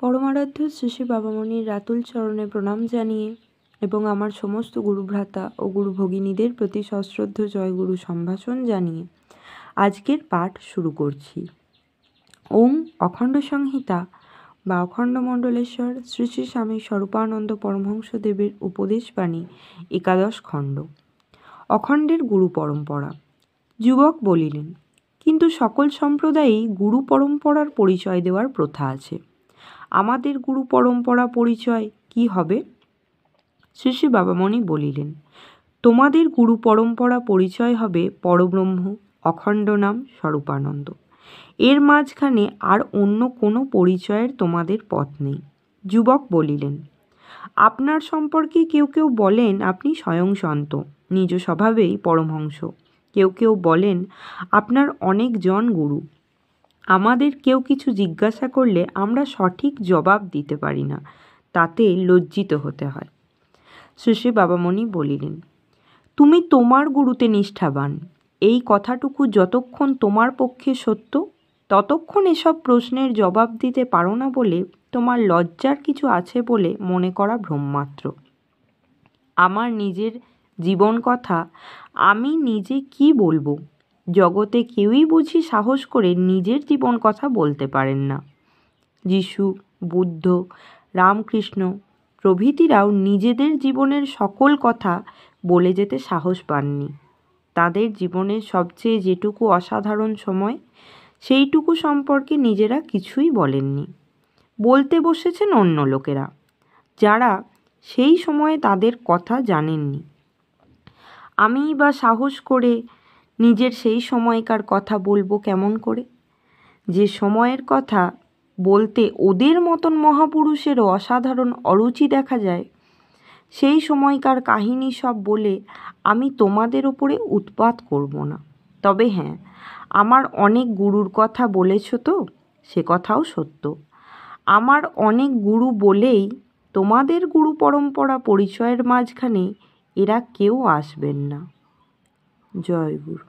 পরমারাধ্য শ্রী শ্রী বাবামণির রাতুল চরণে প্রণাম জানিয়ে এবং আমার সমস্ত গুরুভ্রাতা ও গুরু ভগিনীদের প্রতি সশ্রদ্ধ জয়গুরু সম্ভাষণ জানিয়ে আজকের পাঠ শুরু করছি। ওম অখণ্ড সংহিতা বা অখণ্ড মণ্ডলেশ্বর শ্রী শ্রী স্বামী স্বরূপানন্দ পরমহংসদেবের উপদেশবাণী 11 খণ্ড। অখণ্ডের গুরু পরম্পরা। যুবক বলিলেন, কিন্তু সকল সম্প্রদায়েই গুরু পরম্পরার পরিচয় দেওয়ার প্রথা আছে। আমাদের গুরু পরম্পরা পরিচয় কি হবে? শ্রী শ্রী বাবামণি বলিলেন, তোমাদের গুরু পরম্পরা পরিচয় হবে পরব্রহ্ম, অখণ্ড নাম স্বরূপানন্দ। এর মাঝখানে আর অন্য কোনো পরিচয়ের তোমাদের পথ নেই। যুবক বলিলেন, আপনার সম্পর্কে কেউ কেউ বলেন আপনি স্বয়ং সন্ত, নিজ স্বভাবেই পরমহংস। কেউ কেউ বলেন আপনার অনেকজন গুরু। আমাদের কেউ কিছু জিজ্ঞাসা করলে আমরা সঠিক জবাব দিতে পারি না, তাতে লজ্জিত হতে হয়। শ্রী শ্রী বাবামণি বলিলেন, তুমি তোমার গুরুতে নিষ্ঠাবান, এই কথাটুকু যতক্ষণ তোমার পক্ষে সত্য ততক্ষণ এসব প্রশ্নের জবাব দিতে পারো না বলে তোমার লজ্জার কিছু আছে বলে মনে করা ভ্রমমাত্র। আমার নিজের জীবন কথা আমি নিজে কি বলবো? জগতে কেউই বুঝি সাহস করে নিজের জীবন কথা বলতে পারেন না। যিশু, বুদ্ধ, রামকৃষ্ণ প্রভৃতিরাও নিজেদের জীবনের সকল কথা বলে যেতে সাহস পাননি। তাদের জীবনের সবচেয়ে যেটুকু অসাধারণ সময়, সেইটুকু সম্পর্কে নিজেরা কিছুই বলেননি। বলতে বসেছেন অন্য লোকেরা, যারা সেই সময়ে তাদের কথা জানেননি। আমি বা সাহস করে নিজের সেই সময়কার কথা বলবো কেমন করে? যে সময়ের কথা বলতে ওদের মতন মহাপুরুষেরও অসাধারণ অরুচি দেখা যায়, সেই সময়কার কাহিনী সব বলে আমি তোমাদের ওপরে উৎপাত করব না। তবে হ্যাঁ, আমার অনেক গুরুর কথা বলেছ তো, সে কথাও সত্য। আমার অনেক গুরু বলেই তোমাদের গুরু পরম্পরা পরিচয়ের মাঝখানে এরা কেউ আসবেন না। জয় গুরু।